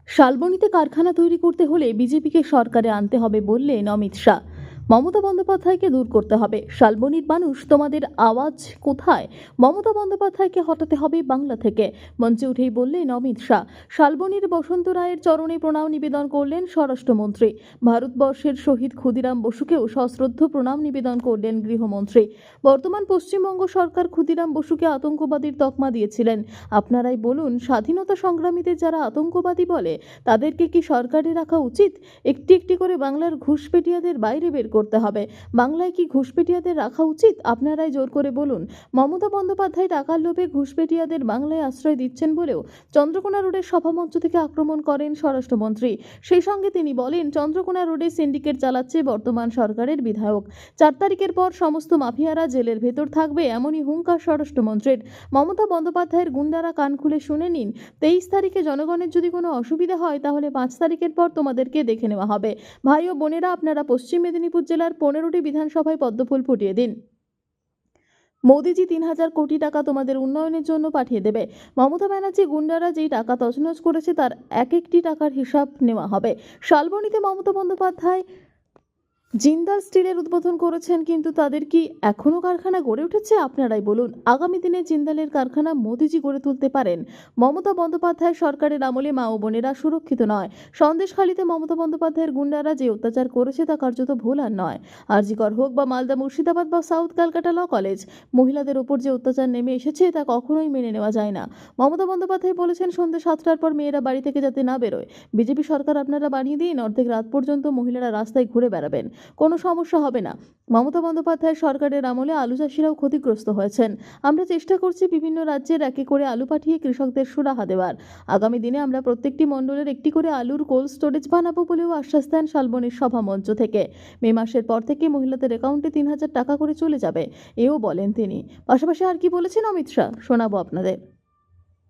শালবনীতে কারখানা তৈরি করতে হলে বিজেপিকে সরকারে আনতে হবে বললেন অমিত শাহ। মমতা বন্দ্যোপাধ্যায়কে দূর করতে হবে। শালবনীর মানুষ, তোমাদের আওয়াজ কোথায়? মমতা বন্দ্যোপাধ্যায়কে হটাতে হবে বাংলা থেকে, মঞ্চে উঠেই বললেন অমিত শাহ। শালবনীর বসন্ত রায়ের চরণে প্রণাম নিবেদন করলেন স্বরাষ্ট্রমন্ত্রী। ভারতবর্ষের শহীদ ক্ষুদিরাম বসুকেও সশ্রদ্ধ প্রণাম নিবেদন করলেন গৃহমন্ত্রী। বর্তমান পশ্চিমবঙ্গ সরকার ক্ষুদিরাম বসুকে আতঙ্কবাদীর তকমা দিয়েছিলেন। আপনারাই বলুন, স্বাধীনতা সংগ্রামীদের যারা আতঙ্কবাদী বলে তাদেরকে কি সরকারে রাখা উচিত? একটি একটি করে বাংলার ঘুষপেটিয়াদের বাইরে বের করতে হবে। বাংলায় কি ঘুষপেটিয়াদের রাখা উচিত? আপনারাই জোর করে বলুন। মমতা বন্দ্যোপাধ্যায় টাকার লোভে ঘুষপেটিয়াদের বাংলায় আশ্রয় দিচ্ছেন বলেও চন্দ্রকোনা রোডের সভামঞ্চ থেকে আক্রমণ করেন স্বরাষ্ট্রমন্ত্রী। সেই সঙ্গে তিনি বলেন, চন্দ্রকোনা রোডে সিন্ডিকেট চালাচ্ছে বর্তমান সরকারের বিধায়ক। 4 তারিখের পর সমস্ত মাফিয়ারা জেলের ভেতর থাকবে, এমনই হুঙ্কার স্বরাষ্ট্রমন্ত্রীর। মমতা বন্দ্যোপাধ্যায়ের গুন্ডারা কান খুলে শুনে নিন, 23 তারিখে জনগণের যদি কোনো অসুবিধা হয় তাহলে 5 তারিখের পর তোমাদেরকে দেখে নেওয়া হবে। ভাই ও বোনেরা, আপনারা পশ্চিম মেদিনীপুর জেলার 15টি বিধানসভায় পদ্মফুল ফুটিয়ে দিন। মোদিজি 3,000 কোটি টাকা তোমাদের উন্নয়নের জন্য পাঠিয়ে দেবে। মমতা ব্যানার্জি গুন্ডারা যেই টাকা তছনছ করেছে তার এক একটি টাকার হিসাব নেওয়া হবে। শালবনীতে মমতা বন্দ্যোপাধ্যায় জিন্দাল স্টিলের উদ্বোধন করেছেন, কিন্তু তাদের কি এখনো কারখানা গড়ে উঠেছে? আপনারাই বলুন। আগামী দিনে জিন্দালের কারখানা মোদিজি গড়ে তুলতে পারেন। মমতা বন্দ্যোপাধ্যায় সরকারের আমলে মা ও বোনেরা সুরক্ষিত নয়। সন্দেশখালীতে মমতা বন্দ্যোপাধ্যায়ের গুন্ডারা যে অত্যাচার করেছে তা কার্যত ভুল আর নয়। আরজিকর হোক বা মালদা মুর্শিদাবাদ বা সাউথ ক্যালকাটা ল কলেজ, মহিলাদের ওপর যে অত্যাচার নেমে এসেছে তা কখনোই মেনে নেওয়া যায় না। মমতা বন্দ্যোপাধ্যায় বলেছেন, সন্ধ্যে 7টার পর মেয়েরা বাড়ি থেকে যাতে না বেরোয়। বিজেপি সরকার আপনারা বানিয়ে দিন, অর্ধেক রাত পর্যন্ত মহিলারা রাস্তায় ঘুরে বেড়াবেন, কোনো সমস্যা হবে না। মমতা বন্দ্যোপাধ্যায় সরকারের আমলে আলু চাষিরাও ক্ষতিগ্রস্ত হয়েছেন। আমরা চেষ্টা করছি বিভিন্ন রাজ্যের একে করে আলু পাঠিয়ে কৃষকদের সুরাহা দেওয়ার। আগামী দিনে আমরা প্রত্যেকটি মণ্ডলের একটি করে আলুর কোল্ড স্টোরেজ বানাবো বলেও আশ্বাস দেন শালবনীর সভামঞ্চ থেকে। মে মাসের পর থেকে মহিলাদের অ্যাকাউন্টে 3,000 টাকা করে চলে যাবে, এও বলেন তিনি। পাশাপাশি আর কি বলেছেন অমিত শাহ, শোনাবো আপনাদের।